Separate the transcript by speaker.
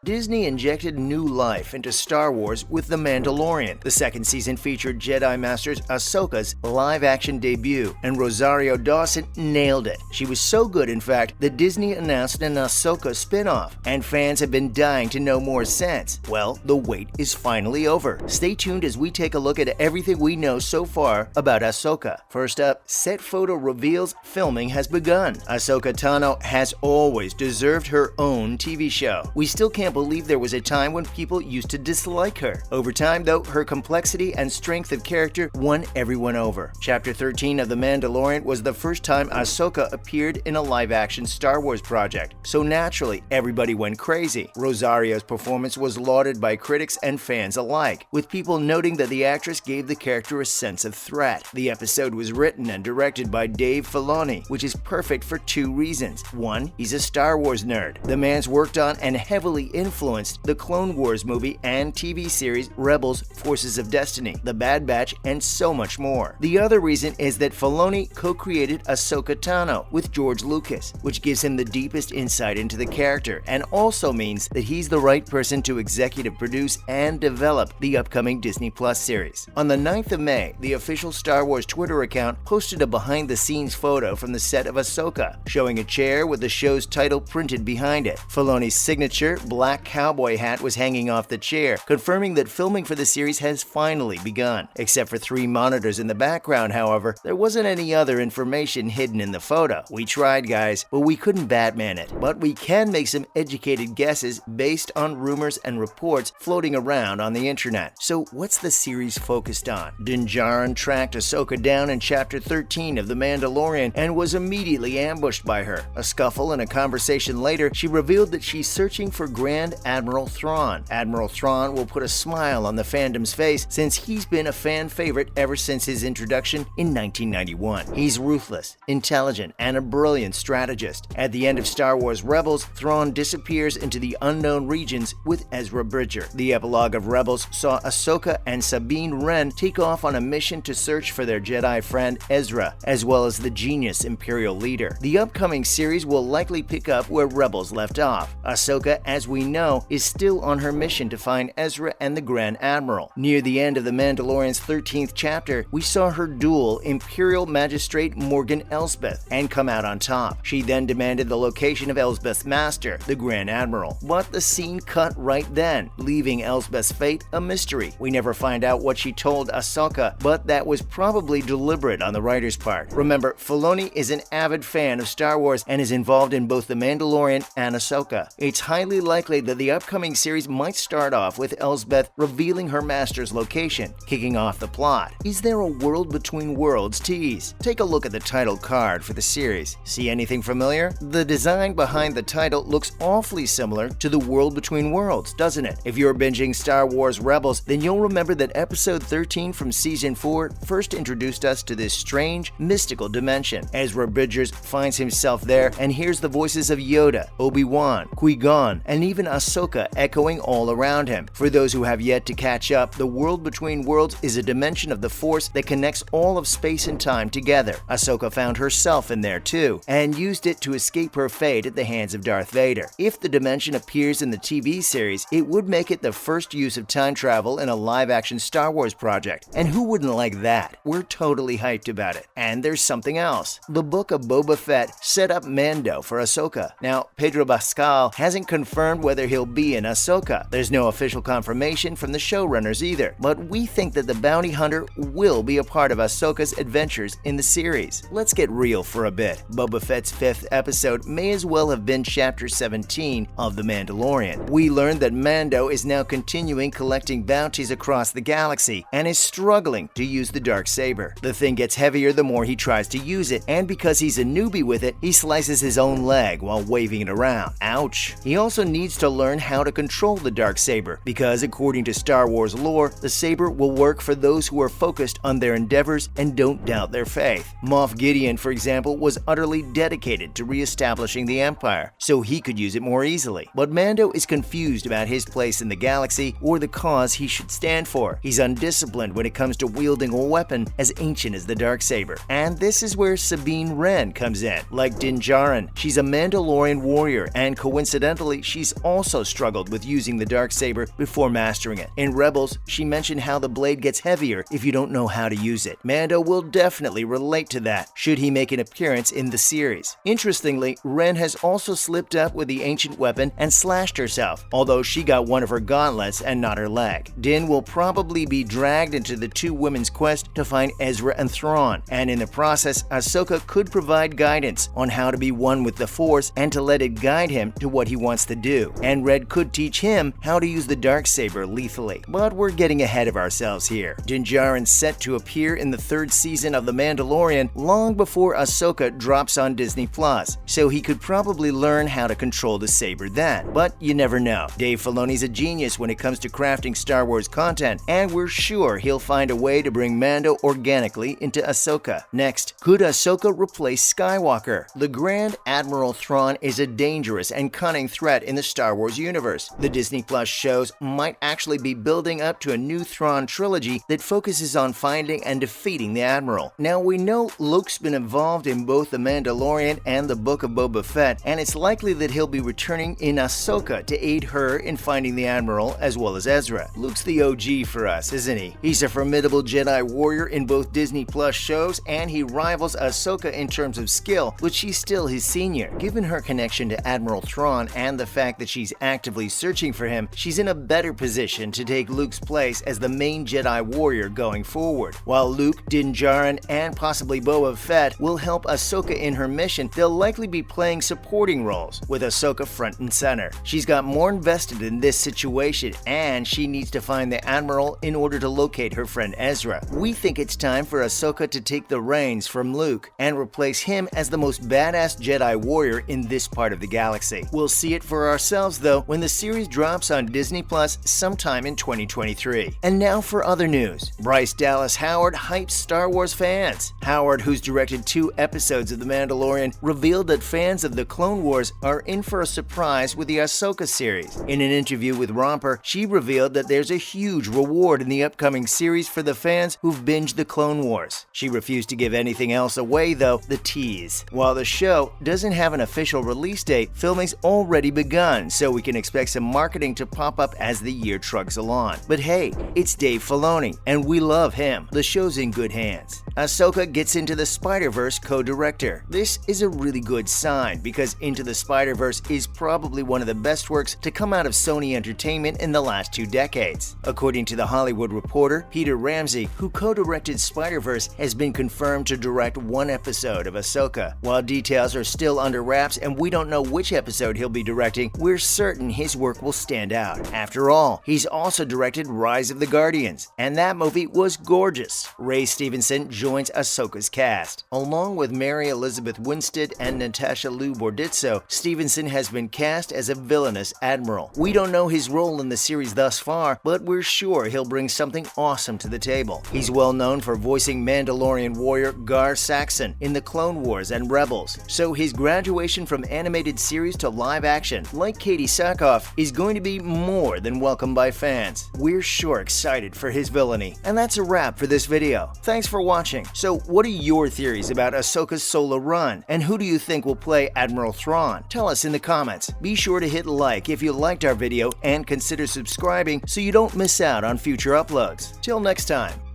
Speaker 1: Disney injected new life into Star Wars with The Mandalorian. The second season featured Jedi Masters Ahsoka's live-action debut, and Rosario Dawson nailed it. She was so good, in fact, that Disney announced an Ahsoka spin-off, and fans have been dying to know more since. Well, the wait is finally over. Stay tuned as we take a look at everything we know so far about Ahsoka. First up, set photo reveals filming has begun. Ahsoka Tano has always deserved her own TV show. We still can't believe there was a time when people used to dislike her. Over time, though, her complexity and strength of character won everyone over. Chapter 13 of The Mandalorian was the first time Ahsoka appeared in a live-action Star Wars project, so naturally, everybody went crazy. Rosario's performance was lauded by critics and fans alike, with people noting that the actress gave the character a sense of threat. The episode was written and directed by Dave Filoni, which is perfect for two reasons. One, he's a Star Wars nerd. The man's worked on and heavily influenced the Clone Wars movie and TV series Rebels, Forces of Destiny, The Bad Batch, and so much more. The other reason is that Filoni co-created Ahsoka Tano with George Lucas, which gives him the deepest insight into the character and also means that he's the right person to executive produce and develop the upcoming Disney Plus series. On the 9th of May, the official Star Wars Twitter account posted a behind-the-scenes photo from the set of Ahsoka, showing a chair with the show's title printed behind it. Filoni's signature black cowboy hat was hanging off the chair, confirming that filming for the series has finally begun. Except for 3 monitors in the background, however, there wasn't any other information hidden in the photo. We tried, guys, but we couldn't Batman it. But we can make some educated guesses based on rumors and reports floating around on the internet. So what's the series focused on? Din Djarin tracked Ahsoka down in Chapter 13 of The Mandalorian and was immediately ambushed by her. A scuffle and a conversation later, she revealed that she's searching for Grand Admiral Thrawn. Admiral Thrawn will put a smile on the fandom's face since he's been a fan favorite ever since his introduction in 1991. He's ruthless, intelligent, and a brilliant strategist. At the end of Star Wars Rebels, Thrawn disappears into the unknown regions with Ezra Bridger. The epilogue of Rebels saw Ahsoka and Sabine Wren take off on a mission to search for their Jedi friend Ezra, as well as the genius Imperial leader. The upcoming series will likely pick up where Rebels left off. Ahsoka, as we know, is still on her mission to find Ezra and the Grand Admiral. Near the end of The Mandalorian's 13th chapter, we saw her duel Imperial Magistrate Morgan Elsbeth and come out on top. She then demanded the location of Elsbeth's master, the Grand Admiral. But the scene cut right then, leaving Elsbeth's fate a mystery. We never find out what she told Ahsoka, but that was probably deliberate on the writer's part. Remember, Filoni is an avid fan of Star Wars and is involved in both The Mandalorian and Ahsoka. It's highly likely that the upcoming series might start off with Elsbeth revealing her master's location, kicking off the plot. Is there a World Between Worlds tease? Take a look at the title card for the series. See anything familiar? The design behind the title looks awfully similar to the World Between Worlds, doesn't it? If you're binging Star Wars Rebels, then you'll remember that Episode 13 from Season 4 first introduced us to this strange, mystical dimension. Ezra Bridgers finds himself there and hears the voices of Yoda, Obi-Wan, Qui-Gon, and even Ahsoka echoing all around him. For those who have yet to catch up, the World Between Worlds is a dimension of the Force that connects all of space and time together. Ahsoka found herself in there too, and used it to escape her fate at the hands of Darth Vader. If the dimension appears in the TV series, it would make it the first use of time travel in a live-action Star Wars project. And who wouldn't like that? We're totally hyped about it. And there's something else. The Book of Boba Fett set up Mando for Ahsoka. Now, Pedro Pascal hasn't confirmed whether he'll be in Ahsoka. There's no official confirmation from the showrunners either, but we think that the bounty hunter will be a part of Ahsoka's adventures in the series. Let's get real for a bit. Boba Fett's 5th episode may as well have been Chapter 17 of The Mandalorian. We learned that Mando is now continuing collecting bounties across the galaxy and is struggling to use the Darksaber. The thing gets heavier the more he tries to use it, and because he's a newbie with it, he slices his own leg while waving it around. Ouch. He also needs to learn how to control the Darksaber, because according to Star Wars lore, the saber will work for those who are focused on their endeavors and don't doubt their faith. Moff Gideon, for example, was utterly dedicated to re-establishing the Empire, so he could use it more easily. But Mando is confused about his place in the galaxy or the cause he should stand for. He's undisciplined when it comes to wielding a weapon as ancient as the Darksaber. And this is where Sabine Wren comes in. Like Din Djarin, she's a Mandalorian warrior, and coincidentally, she's also struggled with using the darksaber before mastering it. In Rebels, she mentioned how the blade gets heavier if you don't know how to use it. Mando will definitely relate to that, should he make an appearance in the series. Interestingly, Ren has also slipped up with the ancient weapon and slashed herself, although she got one of her gauntlets and not her leg. Din will probably be dragged into the two women's quest to find Ezra and Thrawn, and in the process, Ahsoka could provide guidance on how to be one with the Force and to let it guide him to what he wants to do. And Red could teach him how to use the darksaber lethally. But we're getting ahead of ourselves here. Din Djarin's set to appear in the third season of The Mandalorian long before Ahsoka drops on Disney+, so he could probably learn how to control the saber then. But you never know. Dave Filoni's a genius when it comes to crafting Star Wars content, and we're sure he'll find a way to bring Mando organically into Ahsoka. Next, could Ahsoka replace Skywalker? The Grand Admiral Thrawn is a dangerous and cunning threat in the Star Wars universe. The Disney Plus shows might actually be building up to a new Thrawn trilogy that focuses on finding and defeating the Admiral. Now, we know Luke's been involved in both The Mandalorian and the Book of Boba Fett, and it's likely that he'll be returning in Ahsoka to aid her in finding the Admiral as well as Ezra. Luke's the OG for us, isn't he? He's a formidable Jedi warrior in both Disney Plus shows, and he rivals Ahsoka in terms of skill, but she's still his senior. Given her connection to Admiral Thrawn and the fact that she's actively searching for him, she's in a better position to take Luke's place as the main Jedi warrior going forward. While Luke, Din Djarin, and possibly Boba Fett will help Ahsoka in her mission, they'll likely be playing supporting roles, with Ahsoka front and center. She's got more invested in this situation, and she needs to find the Admiral in order to locate her friend Ezra. We think it's time for Ahsoka to take the reins from Luke and replace him as the most badass Jedi warrior in this part of the galaxy. We'll see it for ourselves, though, when the series drops on Disney Plus sometime in 2023. And now for other news. Bryce Dallas Howard hypes Star Wars fans. Howard, who's directed 2 episodes of The Mandalorian, revealed that fans of The Clone Wars are in for a surprise with the Ahsoka series. In an interview with Romper, she revealed that there's a huge reward in the upcoming series for the fans who've binged The Clone Wars. She refused to give anything else away, though, the tease. While the show doesn't have an official release date, filming's already begun, so we can expect some marketing to pop up as the year trucks along. But hey, it's Dave Filoni, and we love him. The show's in good hands. Ahsoka gets Into the Spider-Verse co-director. This is a really good sign, because Into the Spider-Verse is probably one of the best works to come out of Sony Entertainment in the last 2 decades. According to The Hollywood Reporter, Peter Ramsey, who co-directed Spider-Verse, has been confirmed to direct 1 episode of Ahsoka. While details are still under wraps and we don't know which episode he'll be directing, we're certain his work will stand out. After all, he's also directed Rise of the Guardians, and that movie was gorgeous. Ray Stevenson joins Ahsoka's cast. Along with Mary Elizabeth Winstead and Natasha Liu Bordizzo, Stevenson has been cast as a villainous admiral. We don't know his role in the series thus far, but we're sure he'll bring something awesome to the table. He's well known for voicing Mandalorian warrior Gar Saxon in The Clone Wars and Rebels, so his graduation from animated series to live action, like Katie Sackhoff, is going to be more than welcome by fans. We're sure excited for his villainy. And that's a wrap for this video. Thanks for watching. So what are your theories about Ahsoka's solo run, and who do you think will play Admiral Thrawn? Tell us in the comments. Be sure to hit like if you liked our video and consider subscribing so you don't miss out on future uploads. Till next time.